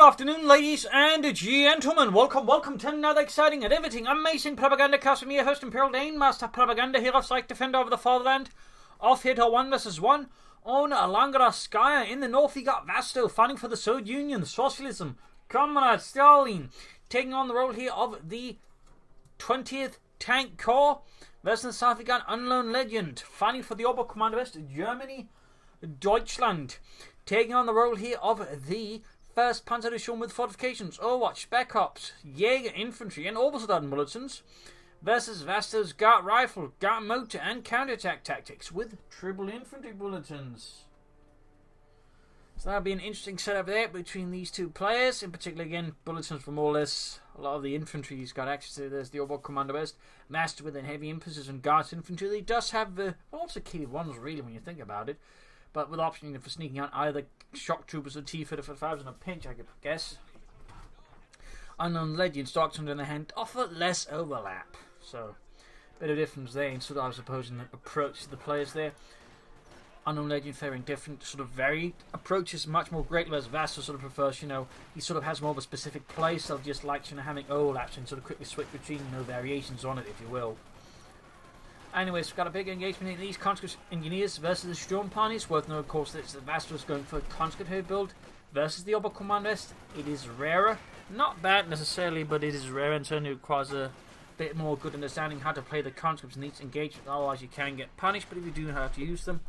afternoon, ladies and gentlemen. Welcome to another exciting and everything amazing Propagandacaster from your host, Imperial Dane, Master Propaganda, Hero of Psych, Defender of the Fatherland. Off here to 1 vs 1 on Langraskaya. In the north, you got Vasto fighting for the Soviet Union, Socialism. Comrade Stalin taking on the role here of the 20th Tank Corps. Versus the south, you got Unknown Legend fighting for the Oberkommando Germany, Deutschland. Taking on the role here of the 1st Panzer Division with Fortifications, Overwatch, Spec Ops, Jaeger, Infantry, and Obersoldaten Bulletins, versus Vasto's Guard Rifle, Guard Motor, and Counterattack Tactics with Triple Infantry Bulletins. So that'll be an interesting setup there between these two players. In particular, again, Bulletins for more or less a lot of the infantry he's got access to. There's the Oberkommando West, Master with a heavy emphasis on Guards Infantry. He does have also key ones, really, when you think about it. But with option for sneaking out either shock troopers or T-35s in a pinch, I could guess. Unknown Legends, Doctrine in the hand, offer less overlap. So, bit of difference there in sort of, I suppose, in the approach to the players there. Unknown Legend faring different, sort of varied approaches, much more great, whereas Vasto sort of prefers, he sort of has more of a specific play style, just likes, having overlaps and sort of quickly switch between, variations on it, if you will. Anyways, we've got a big engagement in these conscript engineers versus the Sturm Parties. Worth noting, of course, that Vasto is going for a conscript heavy build versus the Oberkommando West. It is rarer. Not bad necessarily, but it is rare and certainly requires a bit more good understanding how to play the conscripts in each engagement. Otherwise, you can get punished, but if you do know how to use them,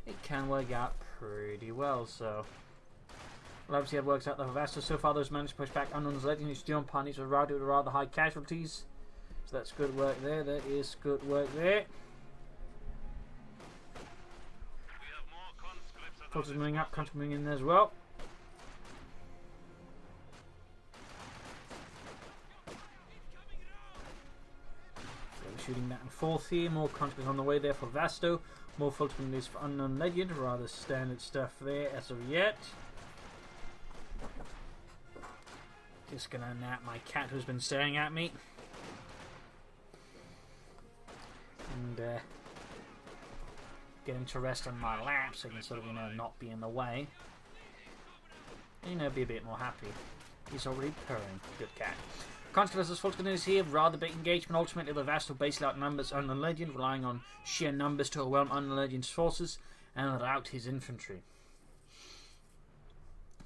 it can work out pretty well. So, well, obviously, it works out for Vasto. So far, those managed to push back Unknown's Legend. Sturm Parties are routed with rather high casualties. So that's good work there. That is good work there. Forces moving up, conscripts moving in there as well. So we're shooting back and forth here. More conscripts on the way there for Vasto. More Fulton is for Unknown Legend. Rather standard stuff there as of yet. Just gonna nap my cat who's been staring at me. And get him to rest on my lap so he can sort of, not be in the way. And, be a bit more happy. He's already purring. Good cat. Conscript vs. Fulton is here. Rather big engagement. Ultimately, the Vasto basically outnumbers Unknown Legend, relying on sheer numbers to overwhelm Unknown Legend's forces and rout his infantry.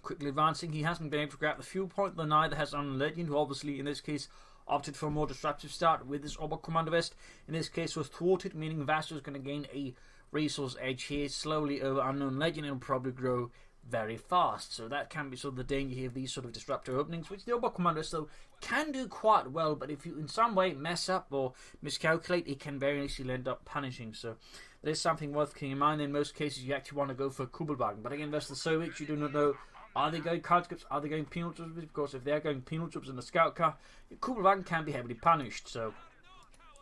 Quickly advancing, he hasn't been able to grab the fuel point, though neither has Unknown Legend, who obviously, in this case, opted for a more disruptive start with his Oberkommando West. In this case, was thwarted, meaning Vasto is going to gain a resource edge here slowly over Unknown Legend and will probably grow very fast. So that can be sort of the danger here of these sort of disruptor openings, which the Oberkommando West, though, can do quite well. But if you in some way mess up or miscalculate, it can very easily end up punishing. So that is something worth keeping in mind. In most cases, you actually want to go for Kugelwagen. But again, versus the Soviets, you do not know. Are they going conscripts? Are they going penal troops? Of course, if they're going penal troops in the scout car, Kugelwagen can be heavily punished. So,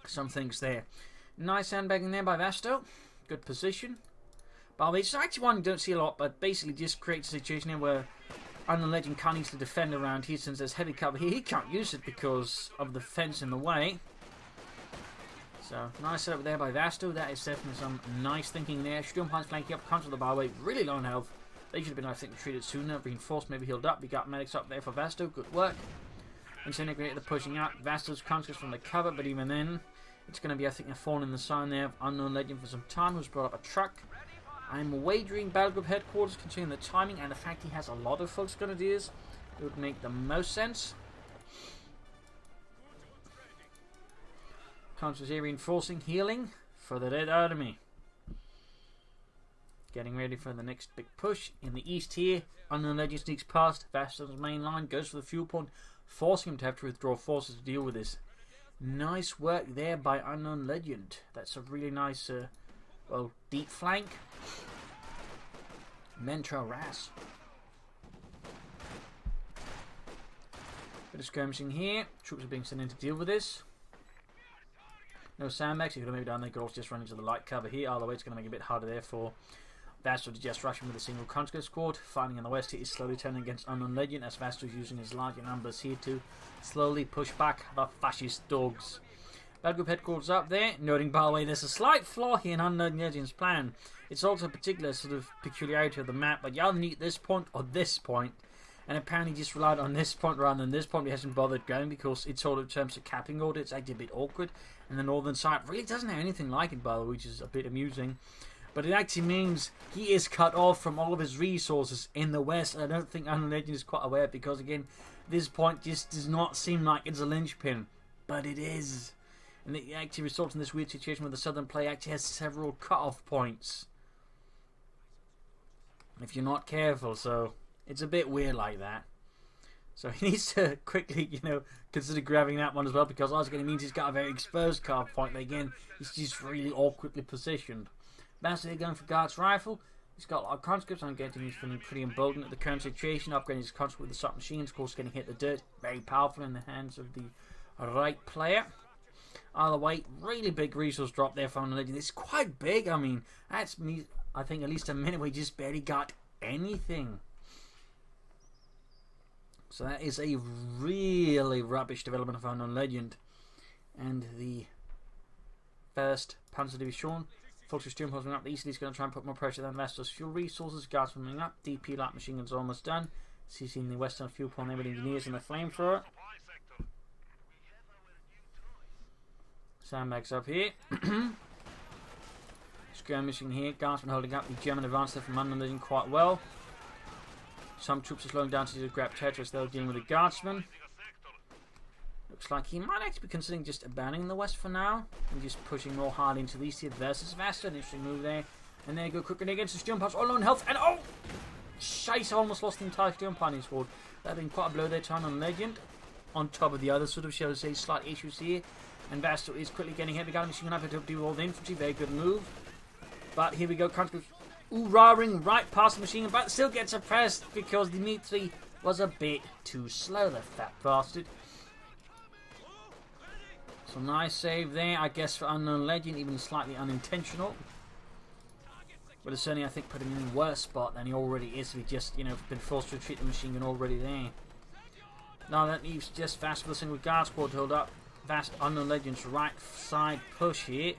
some things there. Nice sandbagging there by Vasto. Good position. But it's actually one you don't see a lot, but basically just creates a situation here where Unknown Legend can't easily defend around here since there's heavy cover here. He can't use it because of the fence in the way. So, nice setup there by Vasto. That is definitely some nice thinking there. Sturm Parties flanking up, comes with the byway, really low on health. They should have been, I think, treated sooner. Reinforced, maybe healed up. We got medics up there for Vasto. Good work. Disintegrator pushing out. Vasto's conscripts from the cover, but even then, it's going to be, I think, a thorn in the sign there of Unknown Legend for some time. Who's brought up a truck. I'm wagering Battle Group Headquarters, considering the timing and the fact he has a lot of folks grenadiers. It would make the most sense. Conscripts here reinforcing, healing for the dead enemy. Getting ready for the next big push. In the east here, Unknown Legend sneaks past Vasto's main line, goes for the fuel point, forcing him to have to withdraw forces to deal with this. Nice work there by Unknown Legend. That's a really nice, deep flank. Mentra Ras. Bit of skirmishing here. Troops are being sent in to deal with this. No sandbags. You could have maybe done. They could also just run into the light cover here. Either way, it's going to make it a bit harder there for Vasto to just rush him with a single conscript squad. Fighting in the west, he is slowly turning against Unknown Legend as Vasto is using his larger numbers here to slowly push back the fascist dogs. Battle Group Headquarters up there, noting by the way there's a slight flaw here in Unknown Legend's plan. It's also a particular sort of peculiarity of the map, but you either need this point or this point. And apparently just relied on this point rather than this point. He hasn't bothered going because it's all in terms of capping order. It's actually a bit awkward. And the northern side really doesn't have anything like it, by the way, which is a bit amusing. But it actually means he is cut off from all of his resources in the west. I don't think Unknown Legend is quite aware because, again, this point just does not seem like it's a linchpin. But it is. And it actually results in this weird situation where the southern player actually has several cut-off points. If you're not careful, so it's a bit weird like that. So he needs to quickly, consider grabbing that one as well, because also it means he's got a very exposed cut-off point. But again, he's just really awkwardly positioned. Vasto here going for Guard's rifle. He's got a lot of conscripts. I'm getting he's feeling pretty emboldened at the current situation. Upgrading his conscript with the submachines, of course, getting hit the dirt. Very powerful in the hands of the right player. Either way, really big resource drop there from the Legend. It's quite big. I mean, that's me. I think at least a minute we just barely got anything. So that is a really rubbish development of Unknown Legend. And the 1st Panzer Division, Fortifications moving up the east. He's going to try and put more pressure than Vasto's fuel resources. Guards moving up. DP light machine guns almost done. CCing the western fuel point there with engineers and the flamethrower. Sandbags up here. Skirmishing here. Guardsmen holding up the German advance there from Unknown Legend quite well. Some troops are slowing down to grab territory, so they're dealing with the Guardsmen. Looks like he might actually be considering just abandoning the west for now and just pushing more hard into the east here versus Vasto. An interesting move there. And there you go, quickly against the Stern Pass, all on health. And oh! Scheiße, almost lost the entire Stern Pass squad. That being quite a blow there to Unknown Legend. On top of the other sort of, shall we say, slight issues here. And Vasto is quickly getting hit. The guy machine gun up to do all the infantry. Very good move. But here we go, conscripts ooh-rahing right past the machine gun, but still gets suppressed because Dimitri was a bit too slow, the fat bastard. So nice save there, I guess, for Unknown Legend, even slightly unintentional. But it's certainly, I think, putting him in a worse spot than he already is. He just, been forced to retreat the machine gun already there. Now that leaves just Vasto with a single guard squad to hold up Unknown Legend's right side push here.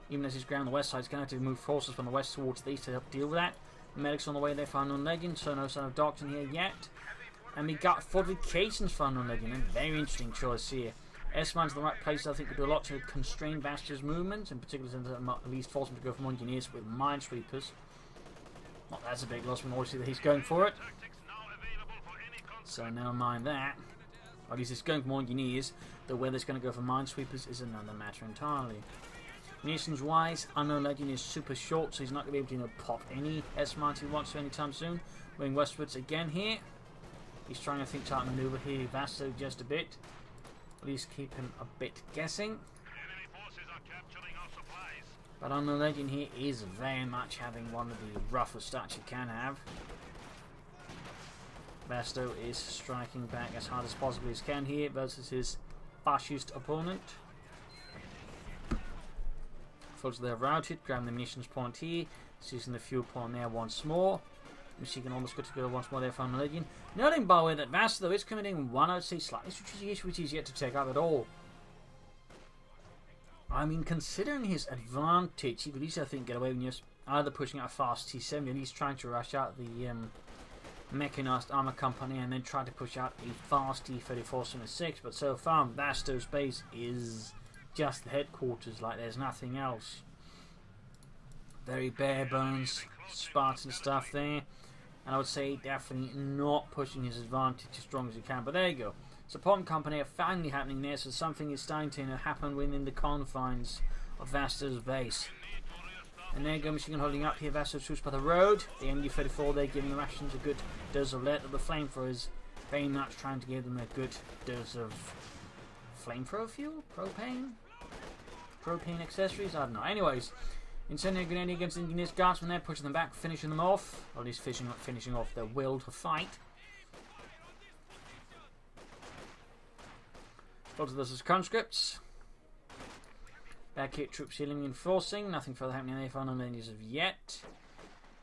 Even as he's ground on the west side, he's going to have to move forces from the west towards the east to help deal with that. Medics on the way there for Unknown Legend, so no sign of Doctrine here yet. And we got Fortifications for Unknown Legend, and very interesting choice here. S-Man's the right place, I think, could do a lot to constrain Vasto's movements, in particular since at least force him to go from engineers with minesweepers. Not that's a big loss when obviously that he's going for it. So never mind that. Or at least he's going for more engineers, though whether it's going to go for minesweepers is another matter entirely. Munitions wise, Unknown Legend is super short, so he's not going to be able to pop any S-Mines he wants to anytime soon. Going westwards again here. He's trying to think to maneuver here Vasto just a bit. At least keep him a bit guessing. But Unknown Legend here is very much having one of the roughest starts you can have. Vasto is striking back as hard as possibly as can here versus his fascist opponent. Folks, they're routed, grabbing the munitions point here, seizing the fuel point there once more. Machine gun almost good to go once more there for Unknown Legend. Noting, by the way, that Vasto though is committing one, I'd say, slightly strategic issue which he's yet to take up at all. I mean, considering his advantage, he could easily, I think, get away with just either pushing out a fast T-70 and he's trying to rush out the mechanized armor company and then try to push out a fast T-34-76, but so far Vasto's base is just the headquarters, like there's nothing else. Very bare bones, Spartan stuff there. And I would say definitely not pushing his advantage as strong as he can. But there you go. Support company are finally happening there, so something is starting to happen within the confines of Vasto's base. And there you go, machine gun holding up here, Vasto's troops by the road. The MD-34 there giving the Russians a good dose of lead. The flamethrowers very much trying to give them a good dose of flamethrower fuel? Propane? Propane accessories? I don't know. Anyways, incendiary grenade against the engineers, guardsmen there, pushing them back, finishing them off. Or at least finishing off their will to fight. Lots of those as conscripts. Back here, troops healing, reinforcing. Nothing further happening there for Unknown as of yet.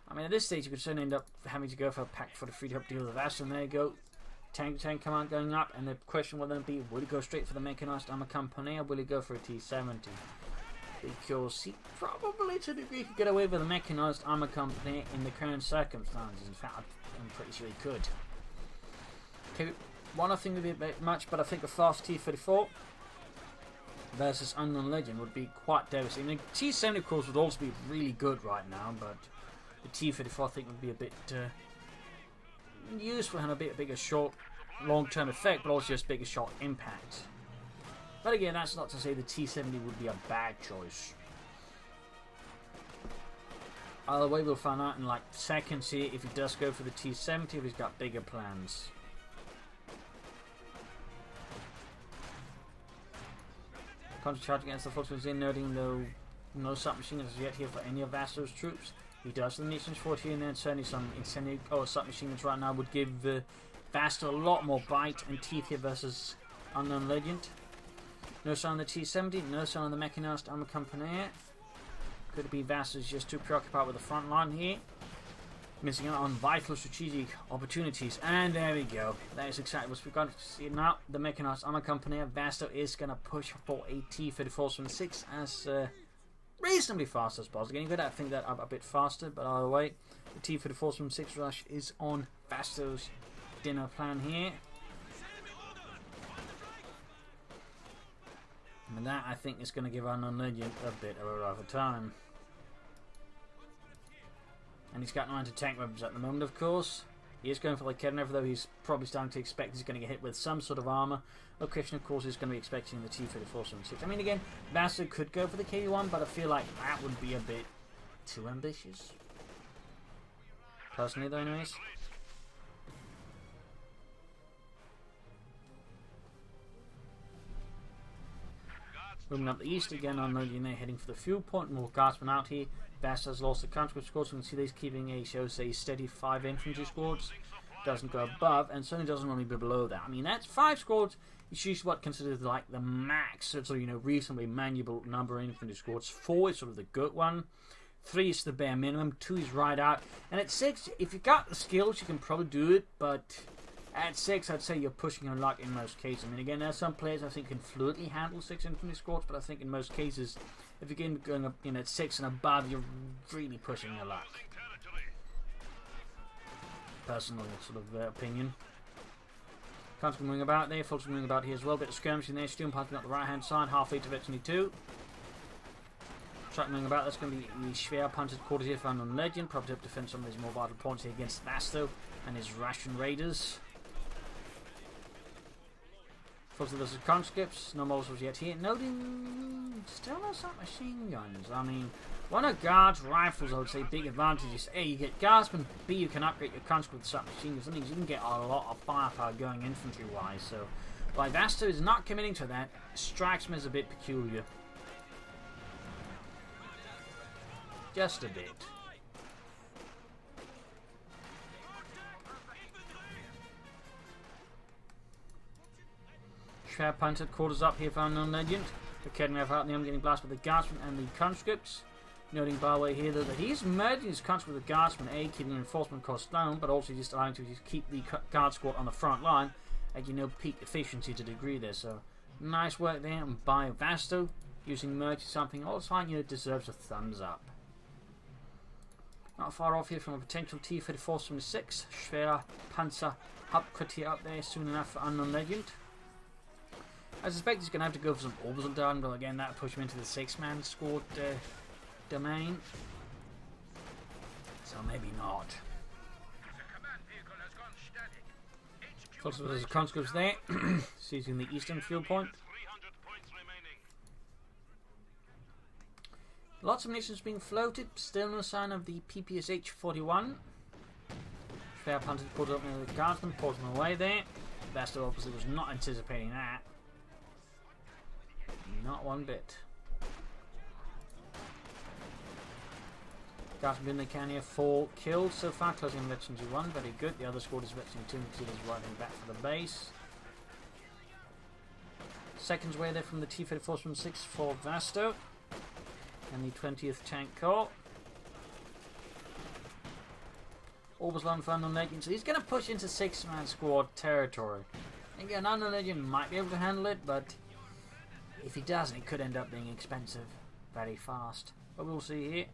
I mean, at this stage, you could certainly end up having to go for a pack for the free to help deal with the Vasto. And there you go. Tank command going up, and the question will then be, will he go straight for the mechanized armor company or will he go for a T-70? Because he probably to a degree could get away with a mechanized armor company in the current circumstances. In fact, I'm pretty sure he could. K1 I think would be a bit much, but I think a fast T-34 versus Unknown Legend would be quite devastating. I mean, T-70 of course would also be really good right now, but the T-34 I think would be a bit useful and a bit bigger short long-term effect, but also just bigger shot impact. But again, that's not to say the T-70 would be a bad choice. Either way, we'll find out in like seconds here if he does go for the T-70, if he's got bigger plans. Counter charge against the Fortifications, noting though no submachine guns yet here for any of Vasto's troops. He does the Nations 40 and then certainly some incendiary submachine guns right now would give Vasto a lot more bite and teeth here versus Unknown Legend. No sign on the T-70, no sign on the mechanized armor company. Could it be Vasto's just too preoccupied with the front line here? Missing out on vital strategic opportunities. And there we go. That is exactly what we've got to see now. The mechanized armor company. Vasto is going to push for a T-34-76 as reasonably fast as possible. Again, I think that up a bit faster, but either way, the T-34-76 rush is on Vasto's dinner plan here. And that, I think, is going to give Unknown Legend a bit of a rougher time. And he's got 9 tank weapons at the moment, of course. He is going for the Kednev, though he's probably starting to expect he's going to get hit with some sort of armor. Location, of course, is going to be expecting the T-34-76. I mean, again, Vasto could go for the KD-1, but I feel like that would be a bit too ambitious. Personally, though, anyways. Moving up the east again, Unknown Legend heading for the fuel point. More guardsmen out here. Vasto has lost the conscript squads. You can see they're keeping a steady 5 infantry squads. Doesn't go above, and certainly doesn't want to be below that. I mean, that's 5 squads. It's usually what considered like the max, so reasonably manageable number of infantry squads. 4 is sort of the good one. 3 is the bare minimum. 2 is right out, and at 6, if you got the skills, you can probably do it. But at 6, I'd say you're pushing your luck in most cases. I mean, again, there are some players I think can fluidly handle 6 infantry squads, but I think in most cases, if you're going up, at 6 and above, you're really pushing your luck. Personal sort of opinion. Can't moving about there, folks moving about here as well. Bit of skirmishing there, Student passing up the right hand side, halfway to Veteran 2. Truck moving about, that's going to be the Schwer punted quarters here for Unknown Legend. Probably to defend some of his more vital points here against Vasto and his Russian raiders. Folks, there's some conscripts, no Molotovs yet here. Noting still no submachine guns. I mean, one of guards rifles, I would say, big advantages. A, you get guardsmen. B, you can upgrade your conscript with submachine guns. That means you can get a lot of firepower going infantry wise. So, why Vasto is not committing to that strikes me as a bit peculiar. Just a bit. Schwer punted quarters up here for Unknown Legend. The Kednev out in the arm getting blasted with the guardsmen and the conscripts. Noting by the way here though that he's merging his conscript with the guardsmen, A, keeping reinforcement costs down, but also just allowing to just keep the guard squad on the front line at peak efficiency to a degree there. So nice work there by Vasto using merge something also I deserves a thumbs up. Not far off here from a potential T-34-76. Schwer Panzer Hauptquartier up there soon enough for Unknown Legend. I suspect he's going to have to go for some orbital down, but again, that will push him into the 6-man squad domain. So maybe not. Also, there's conscripts there, seizing the eastern fuel point. Lots of munitions being floated, still no sign of the PPSH-41. Fair punted, pulled up near the guardsman, pulls them away there. Vasto obviously was not anticipating that. Not one bit. Guardsman in the can here, 4 kills so far, closing on Veteran 1, very good. The other squad is Veteran 2, because he's riding back for the base. Seconds way there from the T-34-76 for Vasto. And the 20th Tank Corps. Orbislan for Unknown Legend, so he's going to push into 6-man squad territory. Again, Unknown Legend might be able to handle it, but if he doesn't, it could end up being expensive very fast. But we'll see here.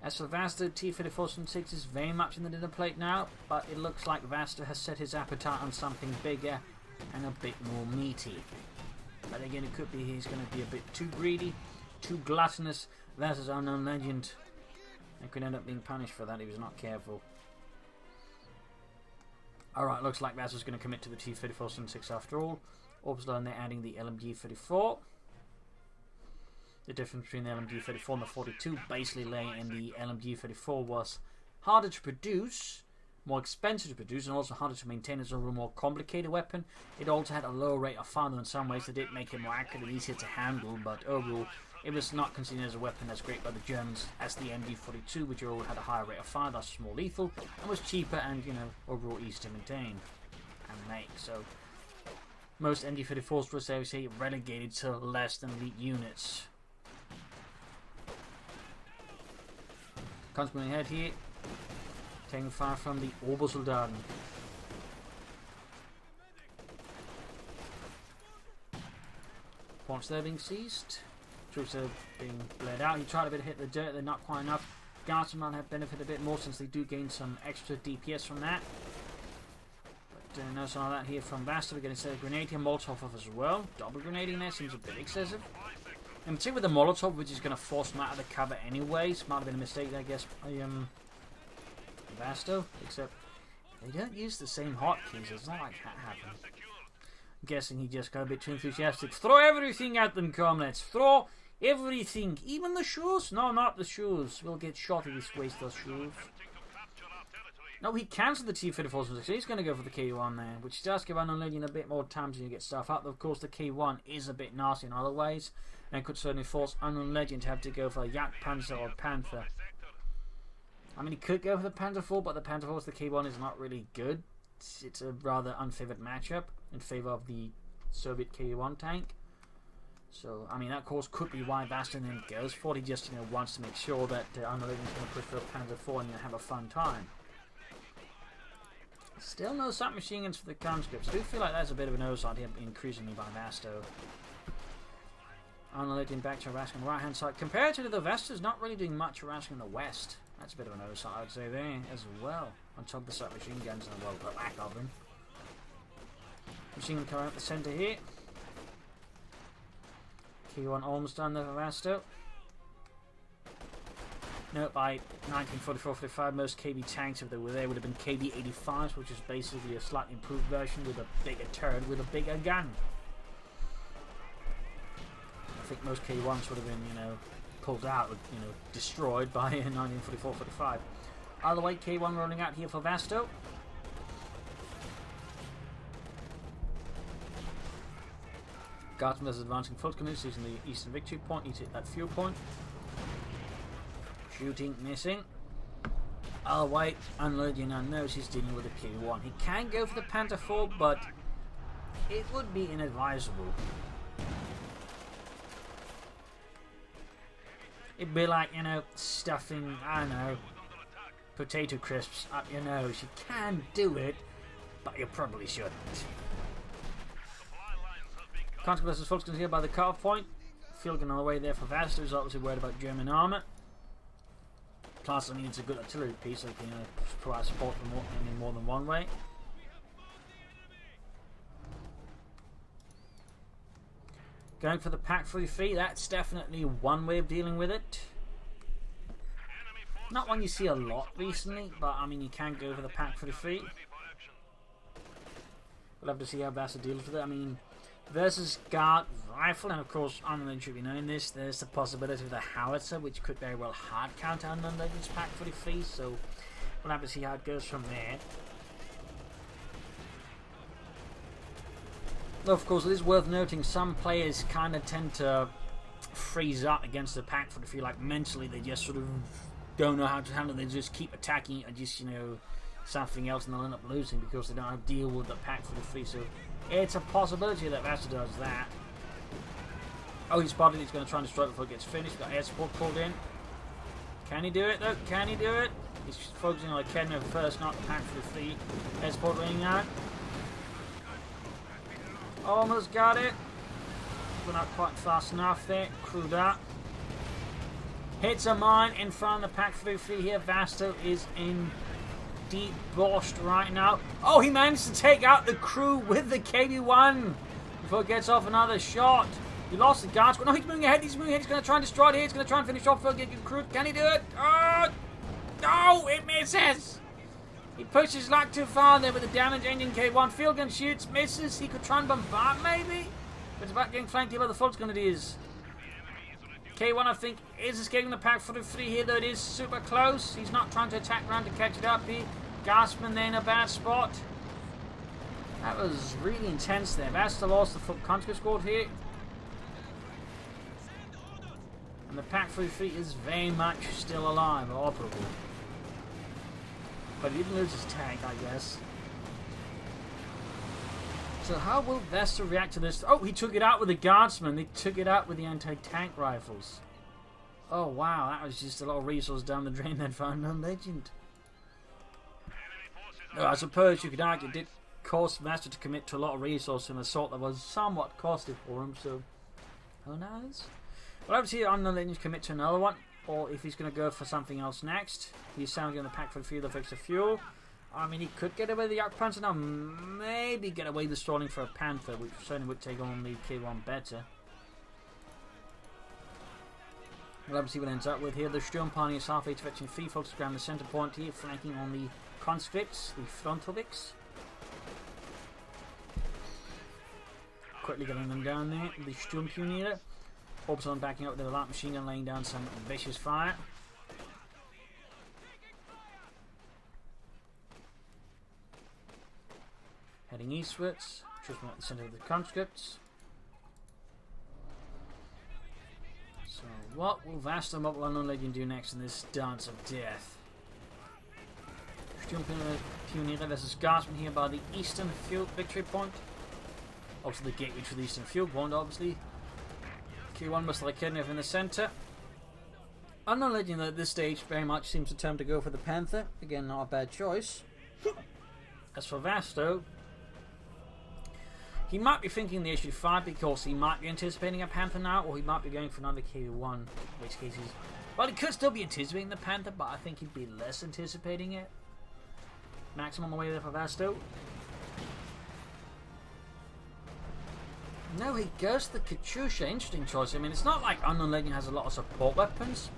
As for Vasto, T-34-6 is very much in the dinner plate now, but it looks like Vasto has set his appetite on something bigger and a bit more meaty. But again, it could be he's going to be a bit too greedy, too gluttonous. Vasto's unknown legend, and could end up being punished for that if he's not careful. Alright, looks like Vasto's going to commit to the T-34-6 after all. Also, they're adding the LMG-34. The difference between the LMG-34 and the 42 basically lay in the LMG-34 was harder to produce, more expensive to produce, and also harder to maintain as a more complicated weapon. It also had a lower rate of fire, though in some ways that did make it more accurate and easier to handle, but overall it was not considered as a weapon as great by the Germans as the MG-42, which overall had a higher rate of fire, thus more lethal, and was cheaper and, you know, overall easy to maintain and make. So most MG-34s were, I say, relegated to less than elite units. Consequently ahead here, taking fire from the Obersoldaten. Once they're being seized, troops are being bled out. He tried a bit to hit the dirt, they're not quite enough. Guardsmen might have benefited a bit more since they do gain some extra DPS from that. But no sign of that here from Vasto. We're getting a grenade here, Molotov off as well. Double grenading there seems a bit excessive. And particularly with the Molotov, which is going to force them out of the cover anyways. Might have been a mistake, I guess, by Vasto. Except they don't use the same hotkeys. It's not like that happens. I'm guessing he just got a bit too enthusiastic. Throw everything at them, comrades. Throw everything. Even the shoes. No, not the shoes. We'll get shot if we waste those shoes. No, he cancelled the T-34, so he's going to go for the K1 there, which does give Unknown Legend a bit more time to get stuff up. Of course, the K1 is a bit nasty in other ways, and could certainly force Unknown Legend to have to go for a Jagdpanzer or Panther. I mean, he could go for the Panther 4, but the Panther 4's the K1 is not really good. It's a rather unfavored matchup in favor of the Soviet K1 tank. So, I mean, that of course could be why Vasto then goes for it. He just, wants to make sure that Unknown Legend's going to push for a Panther 4 and have a fun time. Still no submachine guns for the conscripts. I do feel like that's a bit of an oversight here, increasingly by Vasto. Unknown Legend back to harassing on the right hand side. Compared to the Vasto's not really doing much harassing in the west. That's a bit of an oversight, I'd say, there as well. On top of the submachine guns and the lack of them. Machine gun coming out the centre here. K1 almost done there for Vasto. Note by 1944-45, most KB tanks, if they were there, would have been KB-85s, which is basically a slightly improved version with a bigger turret with a bigger gun. I think most K1s would have been, pulled out, destroyed by 1944-45. Either way, K1 rolling out here for Vasto. Guardsman is advancing full canoes using the eastern victory point. Need to hit that fuel point. Shooting, missing. Oh wait, unloading unnoticed, he's dealing with a K1. He can go for the Panther 4, but it would be inadvisable. It'd be like, stuffing, I don't know, potato crisps up your nose. You can do it, but you probably shouldn't. Consequences focused here by the cutoff point. Field gun on the way there for Vasto, who's obviously worried about German armour. Plus, I mean, it's a good artillery piece, so it can provide support in more than one way. Going for the Pak 43, that's definitely one way of dealing with it. Not one you see a lot recently, but I mean, you can go for the Pak 43. We'll have to see how Vasto deals with it. I mean, versus Guard Rifle, and of course, Unknown Legend should be knowing this, there's the possibility of the Howitzer, which could very well hard counter Unknown Legend's Pak 43, so we'll have to see how it goes from there. Though, of course, it is worth noting some players kind of tend to freeze up against the Pak 43, like mentally they just sort of don't know how to handle it, they just keep attacking it and just, something else, and they'll end up losing because they don't have to deal with the Pak 43, so it's a possibility that Vasto does that. Oh, he spotted it. He's going to try and destroy it before it gets finished. Got air support called in. Can he do it, though? Can he do it? He's focusing on the Kedma first, not the Pak 43. Air support ringing out. Almost got it. But not quite fast enough there. Crew that. Hits a mine in front of the Pack 3 here. Vasto is in deep burst right now. Oh, he managed to take out the crew with the KB1 before it gets off another shot. He lost the guards. No, he's moving ahead. He's moving ahead. He's going to try and destroy it here. He's going to try and finish off the crew. Can he do it? Oh, no, it misses. He pushes luck too far there with the damage engine. K1 field gun shoots, misses. He could try and bombard maybe. But it's about getting flanked here by the Fultz Grenadiers. K1, I think, is escaping the Pack 3 here, though it is super close. He's not trying to attack around to catch it up here. Gassman there in a bad spot. That was really intense there. Vasto lost the foot conscript squad here. And the Pack 3 is very much still alive or operable. But he didn't lose his tank, I guess. So how will Vasto react to this? Oh, he took it out with the guardsmen. They took it out with the anti-tank rifles. Oh, wow. That was just a lot of resources down the drain then for Unknown Legend. Oh, I suppose you could argue it did cause Vasto to commit to a lot of resources in an assault that was somewhat costly for him, so who knows? Well, obviously Unknown Legend commit to another one, or if he's going to go for something else next. He's sounding on the Pack 3 of extra fuel. I mean, he could get away with the Yak Panther now, maybe get away with the stalling for a Panther, which certainly would take on the K1 better. We'll obviously what ends up with here. The Sturmpani is halfway to fetching 3 folks around the centre point here, flanking on the conscripts, the Frontovics. Quickly getting them down there. The Sturmpioneer. Orbison backing up with the light machine gun, laying down some vicious fire. Heading eastwards, just at the centre of the conscripts. So, what will Vasto Mobile Unknown Legend do next in this dance of death? Pioneer versus Guardsman here by the eastern field victory point. Also the gateway to the eastern field point, obviously. Q1 must like Kidney in the centre. Unknown Legend at this stage very much seems determined to go for the Panther. Again, not a bad choice. As for Vasto, he might be thinking the issue 5 because he might be anticipating a Panther now, or he might be going for another K1, in which case he's... Well, he could still be anticipating the Panther, but I think he'd be less anticipating it. Maximum on the way there for Vasto. No, he goes to the Katyusha. Interesting choice. I mean, it's not like Unknown Legend has a lot of support weapons.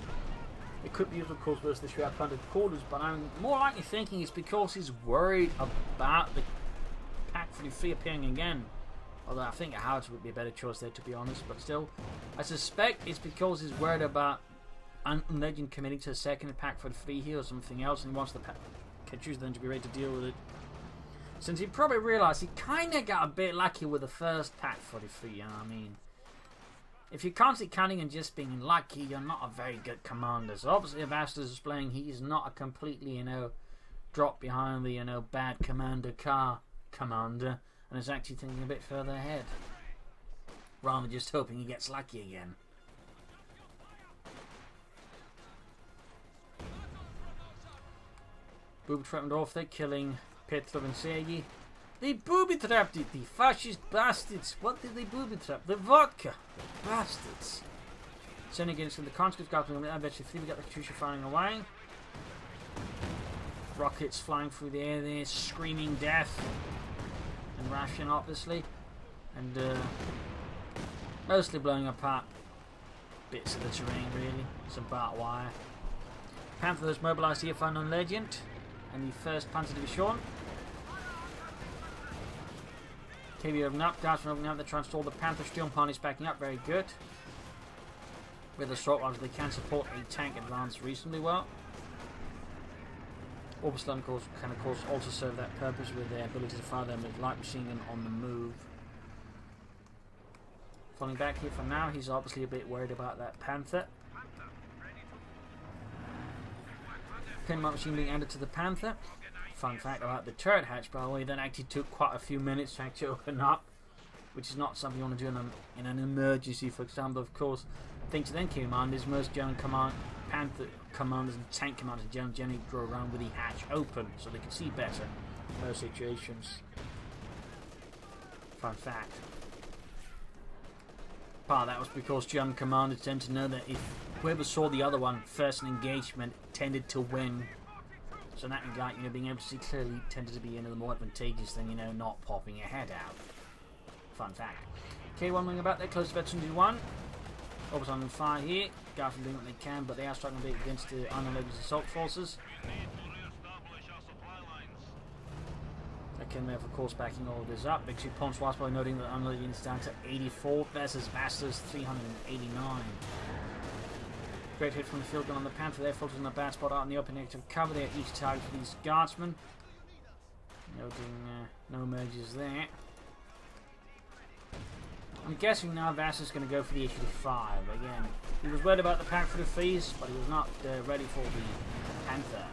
It could be, of course, versus the Shroud Planted Quarters, but I'm more likely thinking it's because he's worried about the Pack 3 appearing again. Although I think a Howitzer would be a better choice there, to be honest. But still, I suspect it's because he's worried about Unknown Legend committing to a second Pack 3 here or something else, and he wants the Katyusha then to be ready to deal with it. Since he probably realised he kind of got a bit lucky with the first Pack 43, you know what I mean? If you're constantly counting and just being lucky, you're not a very good commander. So obviously if Vasto's displaying he's not a completely, drop behind the, bad commander car commander, and is actually thinking a bit further ahead. Rather than just hoping he gets lucky again. Booby trapped off there, killing Petrov and Sergei. They booby-trapped it, the fascist bastards. What did they booby-trap? The vodka. The bastards. Sending against the conscripts, got them. I bet you 3 we got the Katyusha firing away. Rockets flying through the air there, screaming death. And Ration, obviously. And mostly blowing apart bits of the terrain, really. Some barbed wire. Panther is mobilised here for Unknown Legend. And the 1st Panzer Division. KB opening up, Guardsmen opening up, they're trying to stall the Panther. Sturmpani is backing up, very good. With the short rifles, they can support a tank advance reasonably well. Orbison can of course also serve that purpose with their ability to fire them with light machine gun on the move. Falling back here for now, he's obviously a bit worried about that Panther. Pinmount machine being added to the Panther. Fun fact about the turret hatch, by the way, that actually took quite a few minutes to actually open up, which is not something you want to do in an emergency. For example, of course, things then came on. There's most German Panther commanders and tank commanders generally go around with the hatch open so they can see better in those situations. Fun fact. Part of that was because German commanders tend to know that if whoever saw the other one first in engagement tended to win. So in that regard, being able to see clearly tended to be more advantageous than, not popping your head out. Fun fact. K1 wing about there, close to veteran 1. Always on fire here. Guards are doing what they can, but they are struggling a bit against the unloaded assault forces. Again, of course, backing all of this up. Victory points whilst by noting that unloading is down to 84 versus Vasto's 389. Great hit from the field gun on the Panther there, focusing on a bad spot out in the open negative cover there. Each target for these guardsmen. Noting no merges there. I'm guessing now Vasto's going to go for the HV5. Again, he was worried about the pack for the fees, but he was not ready for the Panther.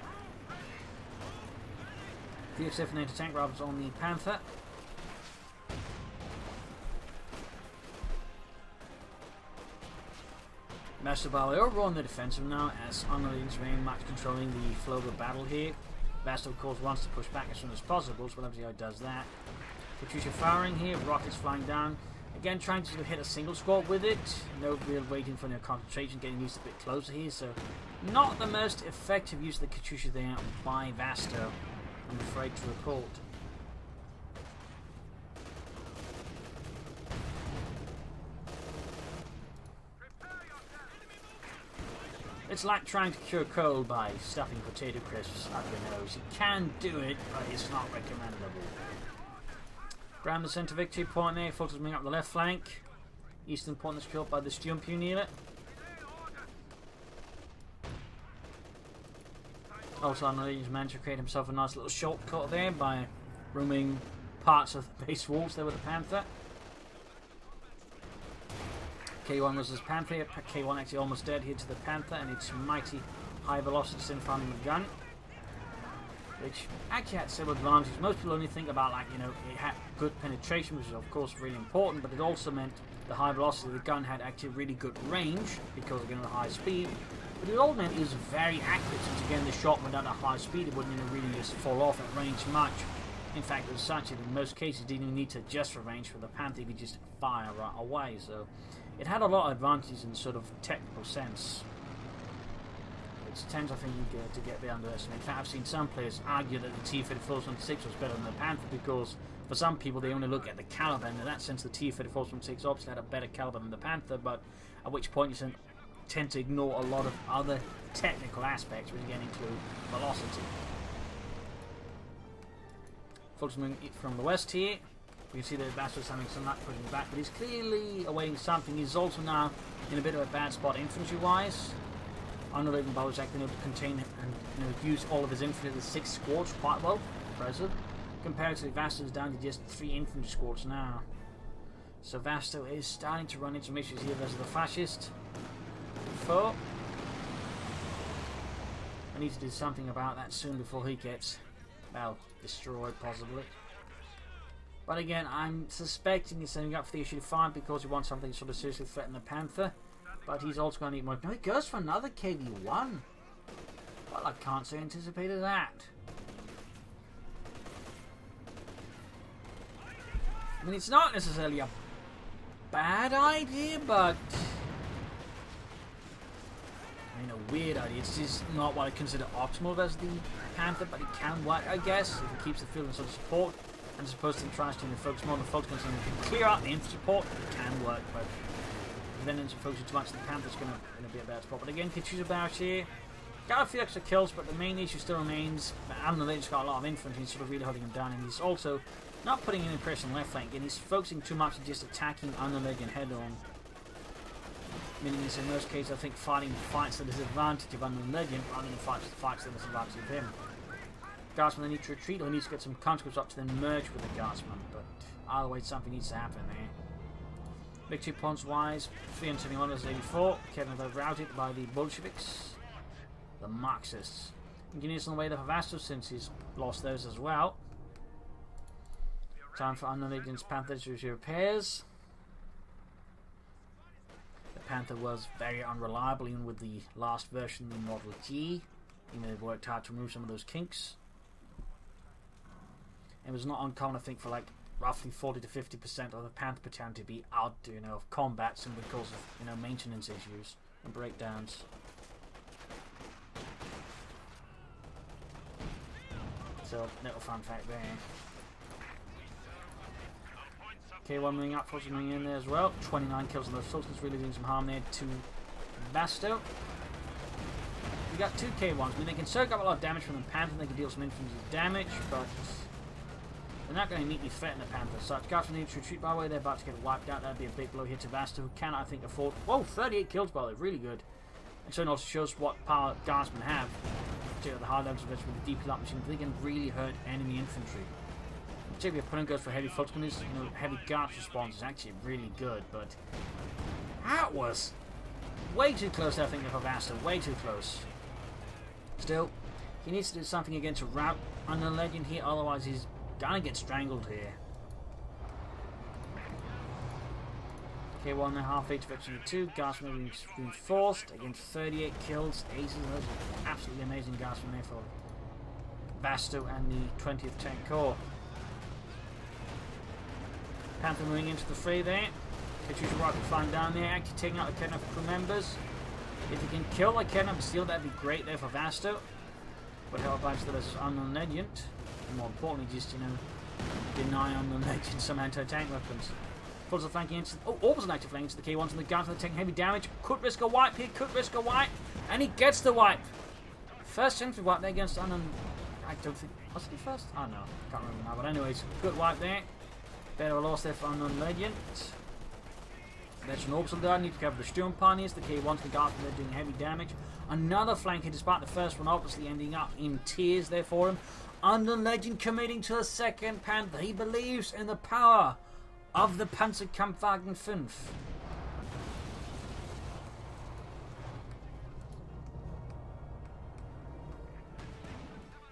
VX-F and tank rifles on the Panther. Master Bally overall on the defensive now, as unloading's remain much controlling the flow of the battle here. Vasto, of course, wants to push back as soon as possible, so we'll have to see how he does that. Katyusha firing here, rockets flying down. Again, trying to hit a single squad with it. No real waiting for no concentration, getting used a bit closer here, so not the most effective use of the Katyusha there by Vasto, I'm afraid to report. It's like trying to cure cold by stuffing potato crisps up your nose. You can do it, but it's not recommendable. Ground the centre victory point there, Fulton's moving up the left flank. Eastern point is killed by the Stumpune unit. Also, Arnold's managed to create himself a nice little shortcut there by rooming parts of the base walls there with the Panther. K1 was his Panther. K1 actually almost dead here to the Panther, and its mighty high velocity in front of the gun, which actually had several advantages. Most people only think about, like, it had good penetration, which is of course really important, but it also meant the high velocity of the gun had actually really good range because again of the high speed. But it all meant it was very accurate, since again the shot went at a high speed, it wouldn't really just fall off at range much. In fact, it was such that in most cases you didn't even need to adjust for range for the Panther, you could just fire right away. So it had a lot of advantages in sort of technical sense. It tends, I think, to get a bit underestimated. In fact, I've seen some players argue that the T-34-16 was better than the Panther because for some people they only look at the caliber, and in that sense the T-34-16 obviously had a better caliber than the Panther, but at which point you tend to ignore a lot of other technical aspects, which again include velocity. Focusing from the west here, we can see that Vasto's having some luck pushing back, but he's clearly awaiting something. He's also now in a bit of a bad spot infantry-wise. Unrelated Balzac been able to contain and use all of his infantry to 6 squads quite well. Impressive. Comparatively, Vasto is down to just 3 infantry squads now. So Vasto is starting to run into issues here versus the fascist foe. I need to do something about that soon before he gets, well, destroyed possibly. But again, I'm suspecting he's setting up for the issue 5 because he wants something to sort of seriously threaten the Panther. But he's also going to need more. No, he goes for another KV-1. Well, I can't say anticipated that. I mean, it's not necessarily a bad idea, but I mean, a weird idea. It's just not what I consider optimal as the Panther, but it can work, I guess, if it keeps the field in sort of support. And as opposed to trying to focus more on the focus and clear out the infantry support, it can work, but then into focusing too much, the Panther's going to be a bad spot. But again, Katyusha barrage here. Got a few extra kills, but the main issue still remains that Admiral's got a lot of infantry, and he's sort of really holding him down, and he's also not putting any pressure on the left flank, and he's focusing too much on just attacking Underleg and head-on. Meaning in most cases, I think fighting fights to the disadvantage of Underleg rather than fights to the disadvantage of him. Guardsmen need to retreat, or he needs to get some conscripts up to then merge with the Guardsmen, but either way, something needs to happen there. Victory points wise, 371 versus 84. Kevin routed by the Bolsheviks, the Marxists. Engineers on the way there for Vasto since he's lost those as well. Time for unknown agents Panther to do repairs. The Panther was very unreliable even with the last version of the Model G. Even though they've worked hard to remove some of those kinks. It was not uncommon, I think, for like roughly 40 to 50% of the Panther Battalion to be out, of combat simply because of, maintenance issues and breakdowns. So, little fun fact there. K1 moving up, forces moving in there as well. 29 kills on the Sultan's really doing some harm there to Vasto. We got 2 K1s. I mean, they can soak up a lot of damage from the Panther, and they can deal some infantry damage, but they're not going to immediately threaten the Panther as such. Guardsmen need to retreat, by the way. They're about to get wiped out. That'd be a big blow here to Vasto, who can, I think, afford. Whoa, 38 kills, by the way. Really good. And so it also shows what power Guardsmen have. Particularly the high levels of with the DP lock machine. They can really hurt enemy infantry. Particularly if opponent goes for heavy foot gunners, heavy guards response is actually really good, but that was way too close, I think, for Vasto. Way too close. Still, he needs to do something again to rout Unknown Legend here, otherwise he's gonna get strangled here. Okay, 1.5 to veteran 2. Guardsmen reinforced against 38 kills. Aces, those are absolutely amazing Guardsmen there for Vasto and the 20th Tank Corps. Panther moving into the fray there. Katusha rocket flying down there, actually taking out the kidnap crew members. If you can kill the kidnap and steal, that'd be great there for Vasto. But how about this Unknown Legend? And more importantly, just, deny Unknown Legend some anti-tank weapons. Pulls the flanking into. Oh, almost an active flank into the K1s, and the guns are taking heavy damage. Could risk a wipe here, could risk a wipe. And he gets the wipe. First infantry wipe there against Unknown. I don't think. Was it the first? Oh no, can't remember now. But anyways, good wipe there. Better loss there for Unknown Legend. There's an orbital guard, need to cover the Sturm Pioneers, the K1s, the Guardsmen, they're doing heavy damage. Another flank hit, despite the first one obviously ending up in tears there for him. Unknown Legend committing to the second Panther. He believes in the power of the Panzerkampfwagen 5.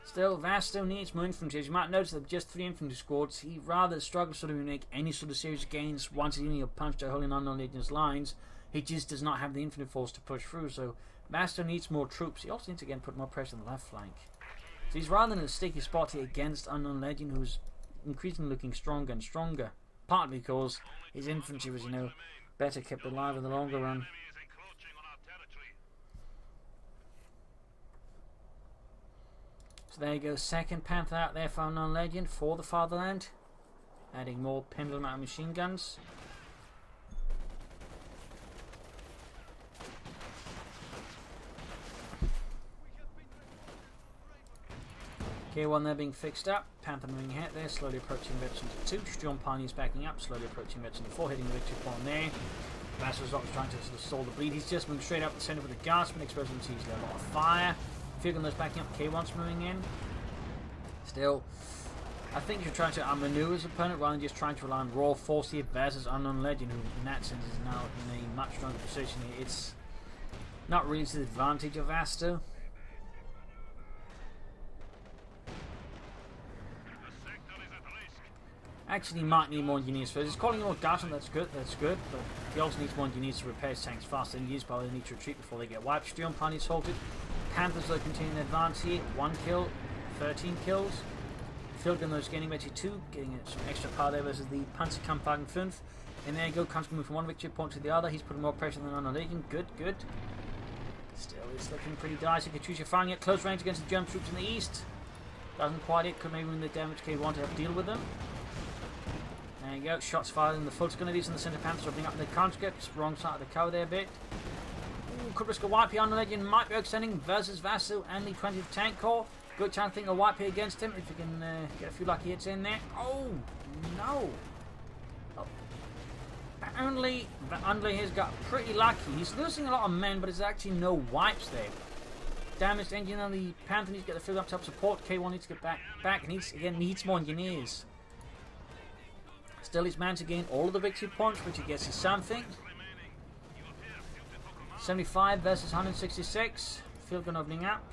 Still, Vasto needs more infantry. As you might notice that just 3 infantry squads, he rather struggles to make any sort of serious gains once he's in a punch to hold in Unknown Legion's lines. He just does not have the infantry force to push through, so Vasto needs more troops. He also needs to again put more pressure on the left flank. So he's rather in a sticky spot here against Unknown Legend, who's increasingly looking stronger and stronger. Partly because his infantry was, better kept alive in the longer run. So there you go, second Panther out there for Unknown Legend for the Fatherland. Adding more pendulum out of machine guns. K1 there being fixed up. Panther moving ahead there, slowly approaching veteran 2. Sturm Pioneers backing up, slowly approaching veteran 4, hitting the victory point there. Vasto's not trying to sort of stall the bleed. He's just moving straight up the centre with the Guardsmen, exposing them to use a lot of fire. Field those backing up, K1's moving in. Still, I think you're trying to outmaneuver his opponent rather than just trying to rely on raw force here versus Unknown Legend, who in that sense is now in a much stronger position here. It's not really to the advantage of Vasto. Actually, he might need more engineers first. He's calling more Guardsmen, that's good, but he also needs more engineers to repair his tanks faster than he is, but they need to retreat before they get wiped. Sturm Pioneers halted. Panthers though continuing to advance here. 1 kill, 13 kills. Field gun those gaining victory 2, getting some extra power there versus the Panzerkampfwagen 5. And there you go, Kant's moving from one victory point to the other. He's putting more pressure than Unknown Legend. Good, good. Still, it's looking pretty dicey. Katusha firing at close range against the German troops in the east. Doesn't quite hit, could maybe win the damage K1 to have to deal with them. There you go, shots fired in the full Skirmishes in the centre. Panthers opening up the conscripts, wrong side of the cover there a bit. Ooh, could risk a wipe here. Unknown Legend might be extending versus Vasto and the 20th Tank Corps. Good chance to think a wipe here against him if you can get a few lucky hits in there. Oh, no. Oh. Apparently he's got pretty lucky. He's losing a lot of men, but there's actually no wipes there. Damaged engine on the Panther needs to get the field up to help support. K1 needs to get back and needs more engineers. Still, he's managed to gain all of the victory points, which I guess is something. 75 versus 166. Field gun opening up.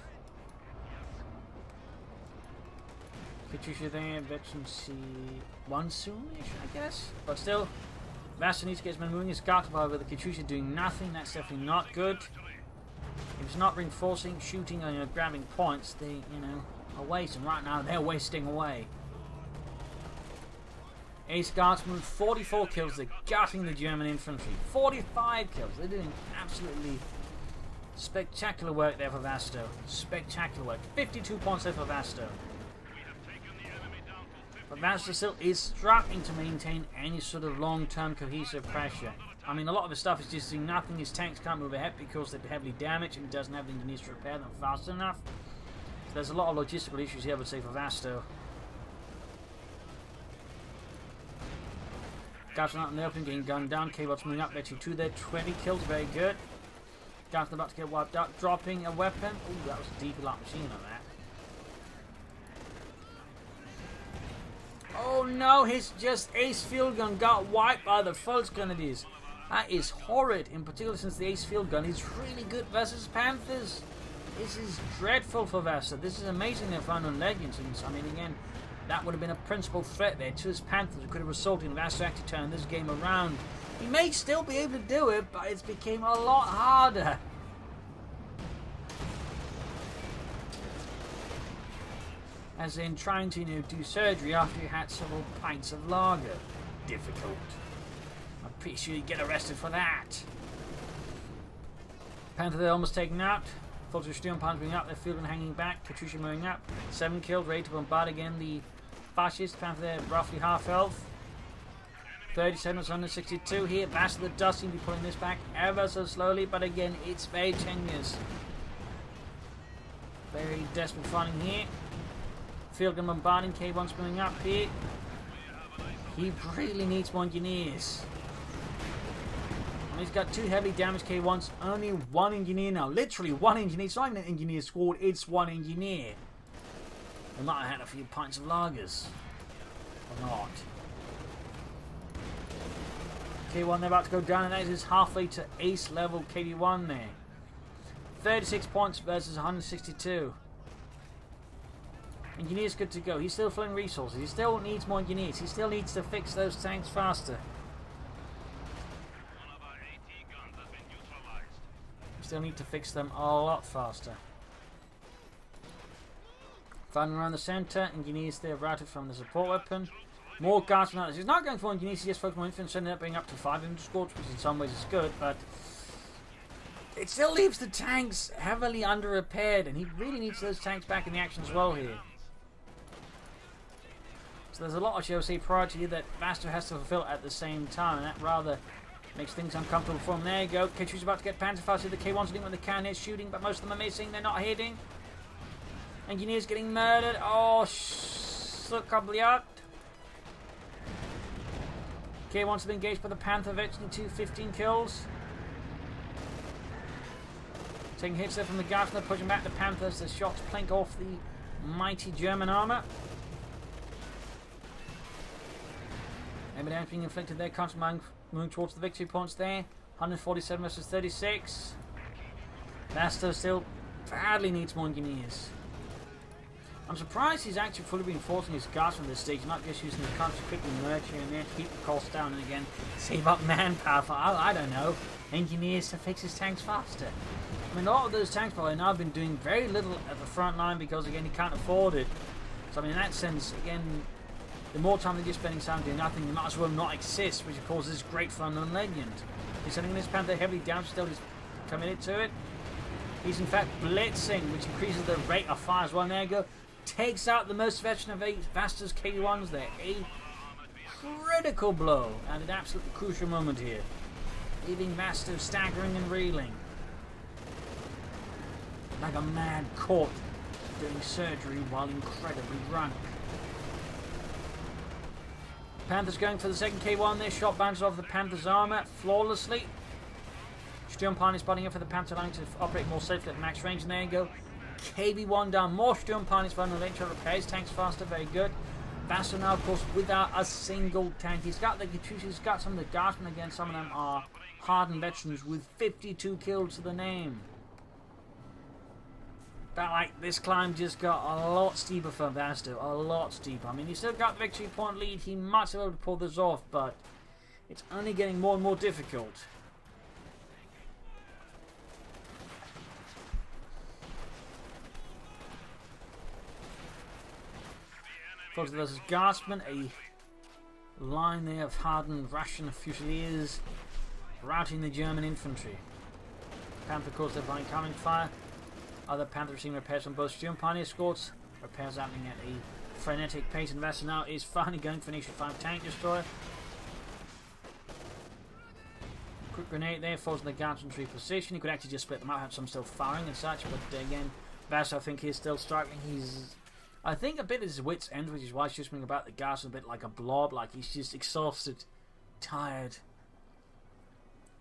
Katusha there, veteran C1 soon-ish, I guess. But still, Vasto needs to get his men moving. His guard over the Katusha doing nothing. That's definitely not good. If it's not reinforcing, shooting, or grabbing points, they, are wasting. Right now, they're wasting away. Ace Guardsmen, 44 kills. They're gutting the German infantry. 45 kills. They're doing absolutely spectacular work there for Vasto. Spectacular work. 52 points there for Vasto. But Vasto still is struggling to maintain any sort of long-term cohesive pressure. I mean, a lot of his stuff is just doing nothing. His tanks can't move ahead because they're heavily damaged and he doesn't have the engineers to repair them fast enough. So there's a lot of logistical issues here, I would say, for Vasto. Guardsmen out in the open, getting gunned down. K-Bot's moving up there to 2 there. 20 kills, very good. Guardsmen about to get wiped out. Dropping a weapon. Oh, that was a deep lock machine on that. Oh no, his just ace field gun got wiped by the Volksgrenadiers. That is horrid, in particular since the ace field gun is really good versus Panthers. This is dreadful for Vasto. This is amazing they're found on Legends. I mean, again, that would have been a principal threat there to his Panthers. It could have resulted in Vasto actually turning this game around. He may still be able to do it, but it's became a lot harder. As in trying to, do surgery after you had several pints of lager. Difficult. I'm pretty sure you'd get arrested for that. Panther they're almost taken out. Fulton Sturmpanzer moving up, their field and hanging back. Katusha moving up. 7 killed, ready to bombard again the fascist. Panther there roughly half health. 37 is under 62 here. Vasto the Dust seem to be pulling this back ever so slowly, but again, it's very tenuous. Very desperate fighting here. Field gun bombarding, K1's moving up here. He really needs more engineers. And he's got 2 heavily damaged K1s, only 1 engineer now. Literally 1 engineer. It's not even an engineer squad, it's 1 engineer. They might have had a few pints of lagers. Or not. K1 they're about to go down, and that is halfway to ace level KV1 there. 36 points versus 162. Engineer's good to go. He's still filling resources. He still needs more engineers. He still needs to fix those tanks faster. Still need to fix them a lot faster. Fighting around the centre. Engineers there routed from the support weapon. More guardsmen. He's not going for engineers. He just focused on infantry, ended up being up to 5 infantry squads, which in some ways is good, but it still leaves the tanks heavily under repaired, and he really needs those tanks back in the action as well here. So there's a lot of, shall we say, priority that Vasto has to fulfill at the same time, and that rather makes things uncomfortable for him. There you go. K2's about to get Panzerfaust. The K1's doing what they can here, shooting, but most of them are missing. They're not hitting. Engineers getting murdered. Oh, Sukabliat. K1's been engaged by the Panther, eventually to 15 kills. Taking hits there from the Guardsmen, pushing back the Panthers. The shots plank off the mighty German armour. Enemy damage being inflicted there. Constantly moving towards the victory points there. 147 versus 36. Vasto still badly needs more engineers. I'm surprised he's actually fully reinforcing his guards from this stage, not just using the country quickly merge here and there to keep the costs down and again save up manpower for, I don't know, engineers to fix his tanks faster. I mean, a lot of those tanks probably now have been doing very little at the front line because, again, he can't afford it. So, I mean, in that sense, again, the more time they're just spending time doing nothing, they might as well not exist, which of course is great fun on Legend. He's sending this Panther heavily down, still is committed to it. He's in fact blitzing, which increases the rate of fire as well. There you go. Takes out the most veteran of Vasto's K1s there. A critical blow at an absolutely crucial moment here. Leaving Vasto staggering and reeling. Like a man caught doing surgery while incredibly drunk. Panthers going for the second K1 there. Shot bounces off the Panther's armour flawlessly. Sturmpan is spotting up for the Panther line to operate more safely at max range. And there you go. KV1 down. More Sturmpan is running late to repair his tanks faster. Very good. Vasto now, of course, without a single tank. He's got the Katusha, he's got some of the Guardsmen again. Some of them are hardened veterans with 52 kills to the name. But like, this climb just got a lot steeper for Vasto. A lot steeper. I mean, he still got the victory point lead. He might be able to pull this off, but it's only getting more and more difficult. Forces versus Guardsmen, a line there of hardened Russian Fusiliers routing the German infantry. Panther calls their blind coming fire. Other Panther receiving repairs on both German pioneer escorts. Repairs happening at a frenetic pace, and Vasto now is finally going for an HE-5 tank destroyer. Quick grenade there, falls in the Guards infantry position. He could actually just split them out, have some still firing and such, but again, Vasto I think he's still struggling. He's, I think, a bit at his wit's end, which is why he's just being about the Guards a bit like a blob, like he's just exhausted, tired.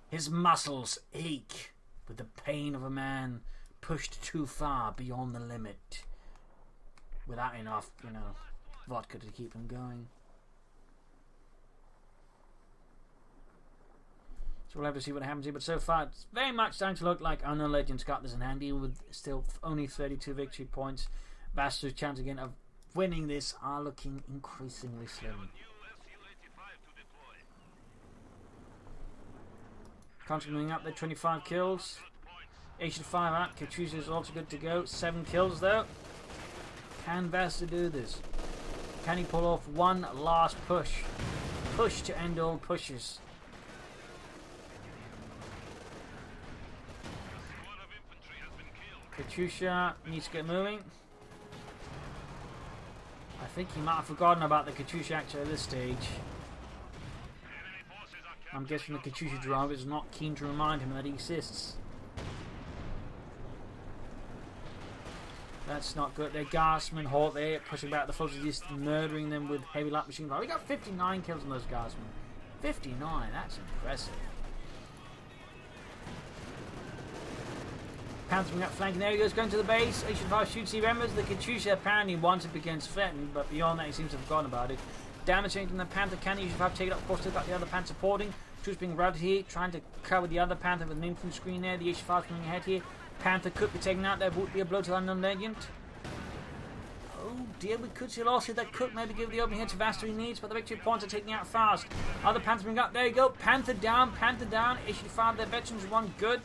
His muscles ache with the pain of a man pushed too far beyond the limit without enough, vodka to keep him going. So we'll have to see what happens here, but so far it's very much starting to look like Unknown Legends got this in handy with still only 32 victory points. Vasto's chance again of winning this are looking increasingly slim. Continuing up there, 25 kills. HE-5 out, CoH2 is also good to go. 7 kills though. Can Vasto do this? Can he pull off one last push? Push to end all pushes. CoH2 needs to get moving. I think he might have forgotten about the CoH2 actually at this stage. I'm guessing the CoH2 driver is not keen to remind him that he exists. That's not good. Their Guardsmen halt there, pushing back the forces, just murdering them with heavy light machine fire. We got 59 kills on those Guardsmen. 59, that's impressive. Pantsman got flanking there, he goes going to the base. HE-5 shoots, he remembers the CoH2 apparently once it begins threatened, but beyond that he seems to have forgotten about it. Damaging from the Panther cannon, HE-5 take it up, of course still got the other Panther supporting. Troops being routed here, trying to cover the other Panther with an infantry screen there. The HE-5 coming ahead here. Panther could be taken out, there would be a blow to the Unknown Legend. Oh dear, we could see a loss here that could maybe give the opening here to Vasto he needs, but the victory points are taking out fast. Other Panthers being up, there you go, Panther down, HE-5, their veterans one good.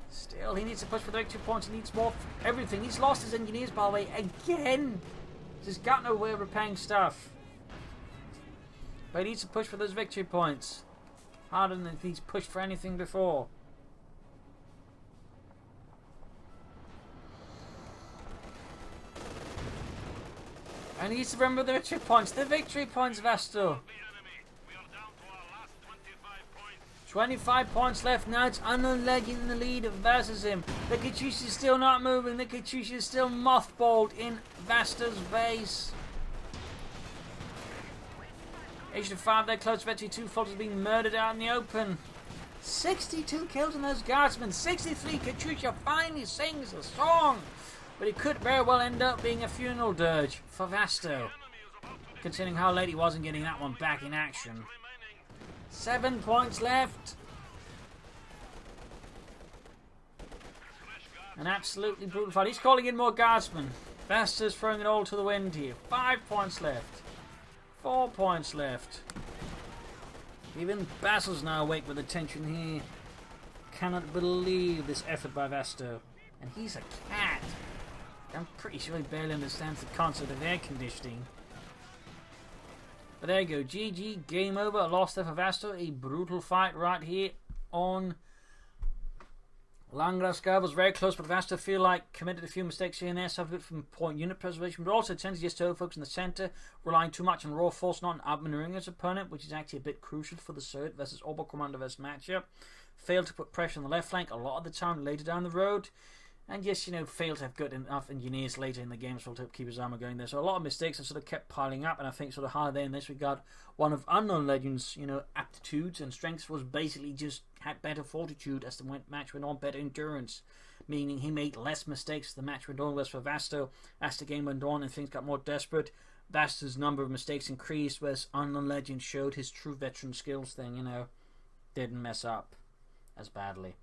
Still, he needs to push for the victory points, he needs more everything. He's lost his engineers, by the way, again. He's got no way of repairing stuff. But he needs to push for those victory points. Harder than he's pushed for anything before. And he needs to remember the victory points. The victory points, Vasto. 25 points left. Now it's Unknown Legend in the lead versus him. The CoH2 is still not moving. The CoH2 is still mothballed in Vasto's base. HE-5, their close victory. 2 forces being murdered out in the open. 62 kills on those Guardsmen. 63. CoH2 finally sings a song. But it could very well end up being a funeral dirge for Vasto, considering how late he was in getting that one back in action. 7 points left. An absolutely brutal fight. He's calling in more Guardsmen. Vasto's throwing it all to the wind here. 5 points left. 4 points left. Even Basil's now awake with the tension here. Cannot believe this effort by Vasto. And he's a cat. I'm pretty sure he barely understands the concept of air conditioning. But there you go. GG. Game over. A loss there for Vasto. A brutal fight right here on Langraskaya. Was very close, but Vasto feel like committed a few mistakes here and there. Suffered from point unit preservation, but also tends to just overfocus in the centre, relying too much on raw force, not on outmaneuvering his opponent, which is actually a bit crucial for the Surd versus Oberkommando versus matchup. Failed to put pressure on the left flank a lot of the time later down the road. And yes, failed to have good enough engineers later in the game as well to keep his armour going there. So a lot of mistakes have sort of kept piling up, and I think sort of hard there in this regard. One of Unknown Legends, aptitudes and strengths was basically just had better fortitude as the match went on, better endurance, meaning he made less mistakes as the match went on. Whereas for Vasto, as the game went on and things got more desperate, Vasto's number of mistakes increased, whereas Unknown Legends showed his true veteran skills thing, didn't mess up as badly.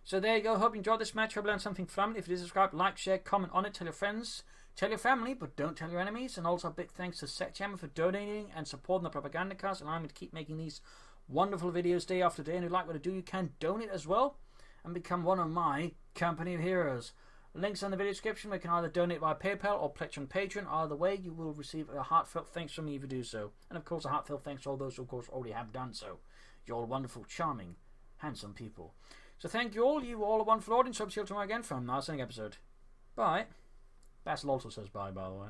So there you go. Hope you enjoyed this match. Hope you learned something from it. If you did, subscribe, like, share, comment on it. Tell your friends. Tell your family, but don't tell your enemies. And also a big thanks to Setjammer for donating and supporting the Propagandacast, allowing me to keep making these wonderful videos day after day. And if you like what I do, you can donate as well and become one of my company of heroes. Links in the video description. We can either donate via PayPal or pledge on Patreon. Either way, you will receive a heartfelt thanks from me if you do so. And of course, a heartfelt thanks to all those who, of course, already have done so. You're all wonderful, charming, handsome people. So thank you all. You all are wonderful audience. Hope to see you tomorrow again from another episode. Bye. Basil also says bye, by the way.